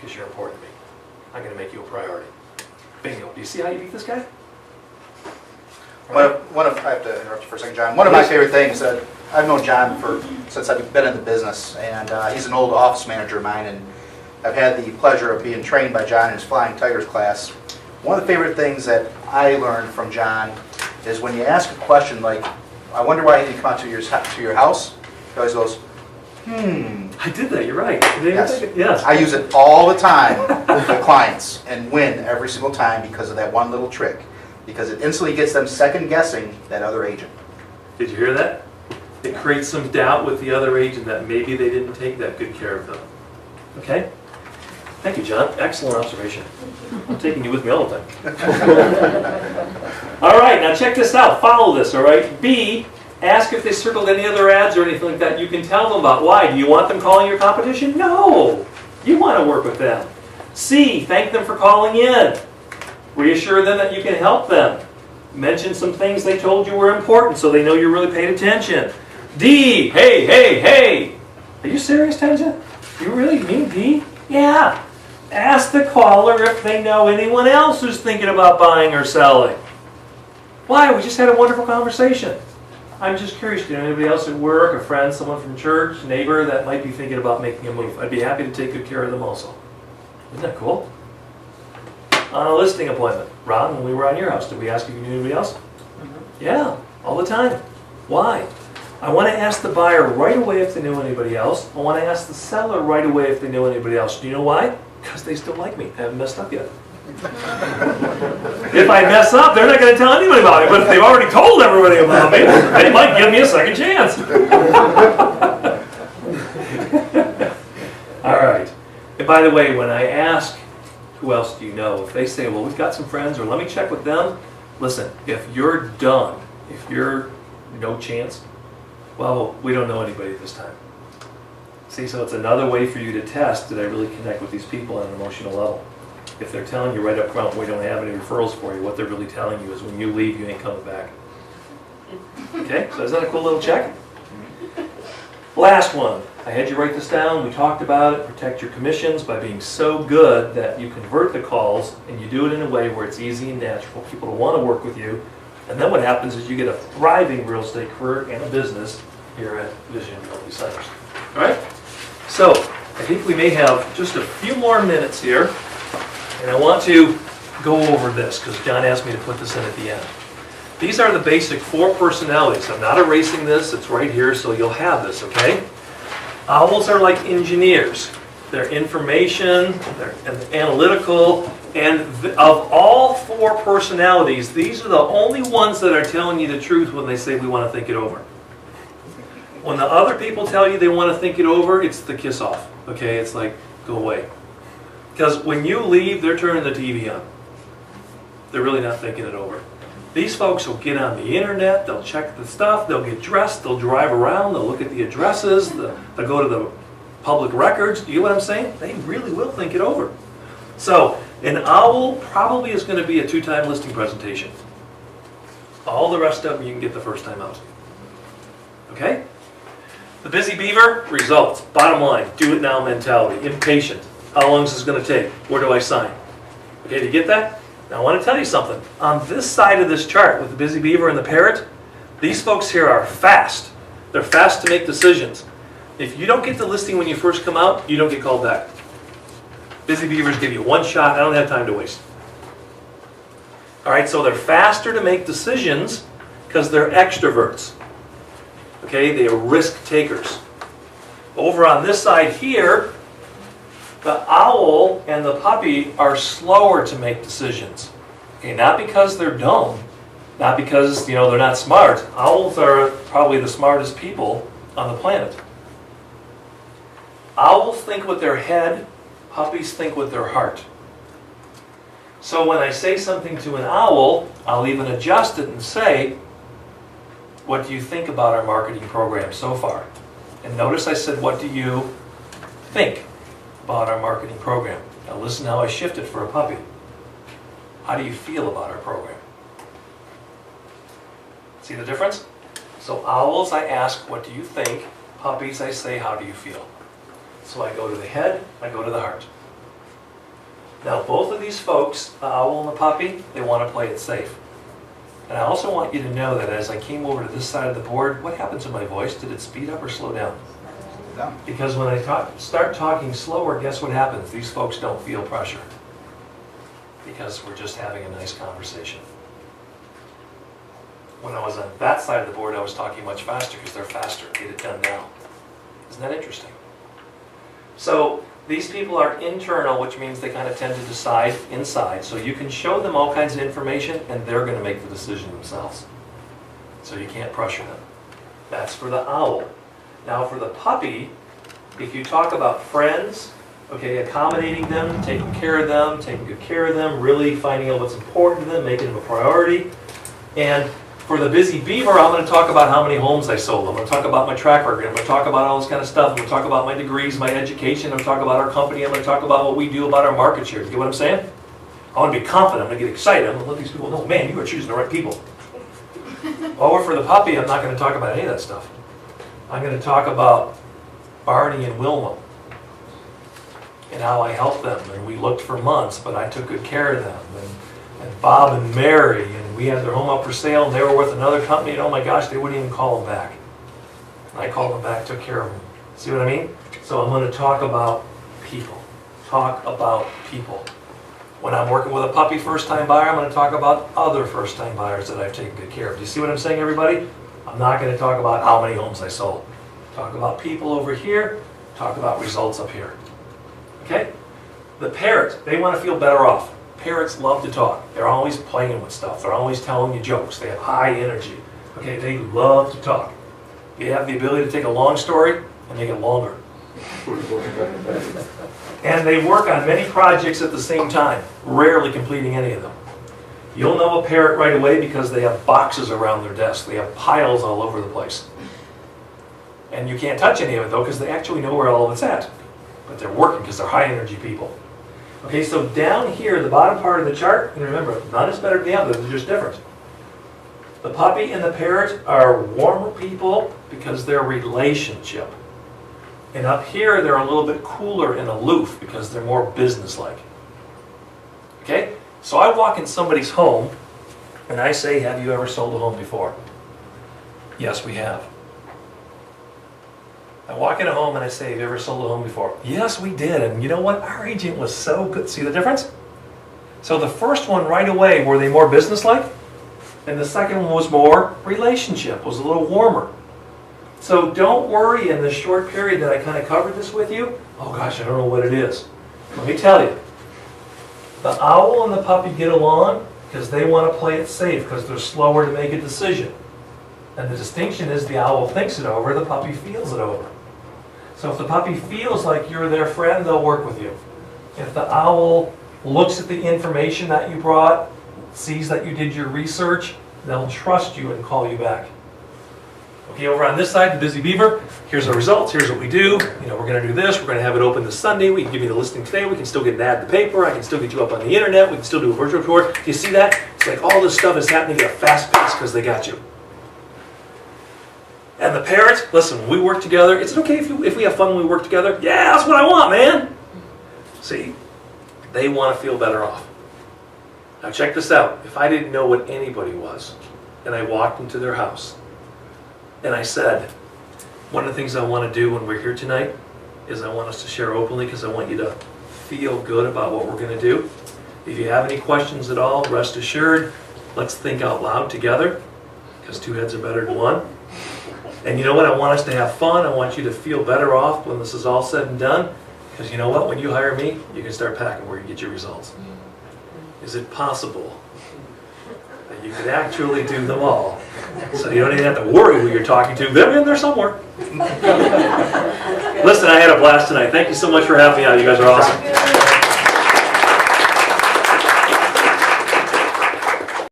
because you're important to me. I'm going to make you a priority. Bingo. Do you see how you beat this guy? I have to interrupt you for a second, John. One of my favorite things that I've known John since I've been in the business, and he's an old office manager of mine, and I've had the pleasure of being trained by John in his Flying Tigers class. One of the favorite things that I learned from John is when you ask a question like, I wonder why he didn't come out to your house, he always goes, I did that, you're right. Yes. Yes. I use it all the time with clients and win every single time because of that one little trick. Because it instantly gets them second guessing that other agent. Did you hear that? It creates some doubt with the other agent that maybe they didn't take that good care of them. Okay? Thank you, John. Excellent observation. I'm taking you with me all the time. All right, now check this out. Follow this, all right? B, ask if they circled any other ads or anything like that you can tell them about. Why? Do you want them calling your competition? No. You want to work with them. C, thank them for calling in. Reassure them that you can help them. Mention some things they told you were important so they know you really paid attention. D, hey. Are you serious, Tanja? You really mean D? Yeah. Ask the caller if they know anyone else who's thinking about buying or selling. Why? We just had a wonderful conversation. I'm just curious, do you know anybody else at work, a friend, someone from church, neighbor that might be thinking about making a move? I'd be happy to take good care of them also. Isn't that cool? On a listing appointment. Ron, when we were on your house, did we ask if you knew anybody else? Yeah, all the time. Why? I want to ask the buyer right away if they knew anybody else. I want to ask the seller right away if they knew anybody else. Do you know why? Because they still like me. I haven't messed up yet. If I mess up, they're not going to tell anybody about it. But if they've already told everybody about me, they might give me a second chance. All right. And by the way, when I ask, who else do you know? If they say, well, we've got some friends, or let me check with them. Listen, if you're done, if you're no chance, well, we don't know anybody at this time. See, so it's another way for you to test, did I really connect with these people on an emotional level? If they're telling you right up front, we don't have any referrals for you, what they're really telling you is when you leave, you ain't coming back. Okay, so isn't that a cool little check? Last one. I had you write this down. We talked about it. Protect your commissions by being so good that you convert the calls and you do it in a way where it's easy and natural. People will want to work with you. And then what happens is you get a thriving real estate career and a business here at Vision Realty Centers. All right? So I think we may have just a few more minutes here. And I want to go over this because John asked me to put this in at the end. These are the basic 4 personalities. I'm not erasing this. It's right here, so you'll have this, okay? Owls are like engineers. They're information, they're analytical, and of all 4 personalities, these are the only ones that are telling you the truth when they say we want to think it over. When the other people tell you they want to think it over, it's the kiss off, okay? It's like, go away. Because when you leave, they're turning the TV on. They're really not thinking it over. These folks will get on the internet, they'll check the stuff, they'll get dressed, they'll drive around, they'll look at the addresses, they'll go to the public records. Do you know what I'm saying? They really will think it over. So, an owl probably is going to be a 2-time listing presentation. All the rest of them you can get the first time out. Okay? The busy beaver, results. Bottom line, do it now mentality. Impatient. How long is this going to take? Where do I sign? Okay, do you get that? Now I want to tell you something. On this side of this chart with the busy beaver and the parrot, these folks here are fast. They're fast to make decisions. If you don't get the listing when you first come out, you don't get called back. Busy beavers give you one shot. I don't have time to waste. All right, so they're faster to make decisions because they're extroverts. Okay, they are risk takers. Over on this side here, the owl and the puppy are slower to make decisions. Okay, not because they're dumb, not because they're not smart. Owls are probably the smartest people on the planet. Owls think with their head, puppies think with their heart. So when I say something to an owl, I'll even adjust it and say, what do you think about our marketing program so far? And notice I said, what do you think about our marketing program? Now listen how I shifted for a puppy. How do you feel about our program? See the difference? So owls, I ask, what do you think? Puppies, I say, how do you feel? So I go to the head, I go to the heart. Now, both of these folks, the owl and the puppy, they want to play it safe. And I also want you to know that as I came over to this side of the board, what happened to my voice? Did it speed up or slow down? No. Because when I start talking slower, guess what happens? These folks don't feel pressure. Because we're just having a nice conversation. When I was on that side of the board, I was talking much faster because they're faster. Get it done now. Isn't that interesting? So these people are internal, which means they kind of tend to decide inside. So you can show them all kinds of information and they're going to make the decision themselves. So you can't pressure them. That's for the owl. Now for the puppy, if you talk about friends, okay, accommodating them, taking care of them, taking good care of them, really finding out what's important to them, making them a priority. And for the busy beaver, I'm going to talk about how many homes I sold. I'm going to talk about my track record. I'm going to talk about all this kind of stuff. I'm going to talk about my degrees, my education. I'm going to talk about our company. I'm going to talk about what we do about our market share. You get what I'm saying? I want to be confident. I'm going to get excited. I'm going to let these people know, man, you are choosing the right people. Over for the puppy, I'm not going to talk about any of that stuff. I'm going to talk about Barney and Wilma and how I helped them. And we looked for months, but I took good care of them. And Bob and Mary, and we had their home up for sale, and they were with another company, and oh my gosh, they wouldn't even call them back. And I called them back, took care of them. See what I mean? So I'm going to talk about people. Talk about people. When I'm working with a puppy first-time buyer, I'm going to talk about other first-time buyers that I've taken good care of. Do you see what I'm saying, everybody? I'm not going to talk about how many homes I sold. Talk about people over here. Talk about results up here. Okay? The parrot, they want to feel better off. Parrots love to talk. They're always playing with stuff. They're always telling you jokes. They have high energy. Okay, they love to talk. You have the ability to take a long story and make it longer. And they work on many projects at the same time, rarely completing any of them. You'll know a parrot right away because they have boxes around their desk. They have piles all over the place. And you can't touch any of it though because they actually know where all of it's at. But they're working because they're high energy people. Okay, so down here, the bottom part of the chart, and remember, none is better than the other, they're just different. The puppy and the parrot are warmer people because they're relationship. And up here, they're a little bit cooler and aloof because they're more business-like. Okay, so I walk in somebody's home, and I say, have you ever sold a home before? Yes, we have. I walk in a home and I say, have you ever sold a home before? Yes, we did. And you know what? Our agent was so good. See the difference? So the first one right away, were they more business-like? And the second one was more relationship, was a little warmer. So don't worry in the short period that I kind of covered this with you. Oh gosh, I don't know what it is. Let me tell you. The owl and the puppy get along because they want to play it safe because they're slower to make a decision. And the distinction is the owl thinks it over, the puppy feels it over. So if the puppy feels like you're their friend, they'll work with you. If the owl looks at the information that you brought, sees that you did your research, they'll trust you and call you back. Okay, over on this side, the busy beaver, here's our results, here's what we do. You know, we're going to do this, we're going to have it open this Sunday, we can give you the listing today, we can still get an ad in the paper, I can still get you up on the internet, we can still do a virtual tour. Do you see that? It's like all this stuff is happening at a fast pace because they got you. And the parrot, listen, when we work together, is it okay if we have fun when we work together? Yeah, that's what I want, man. See, they want to feel better off. Now check this out. If I didn't know what anybody was, and I walked into their house, and I said, one of the things I want to do when we're here tonight is I want us to share openly because I want you to feel good about what we're going to do. If you have any questions at all, rest assured, let's think out loud together because two heads are better than one. And you know what? I want us to have fun. I want you to feel better off when this is all said and done. Because you know what? When you hire me, you can start packing where you get your results. Is it possible that you could actually do them all? So you don't even have to worry who you're talking to. They're in there somewhere. Listen, I had a blast tonight. Thank you so much for having me out. You guys are awesome.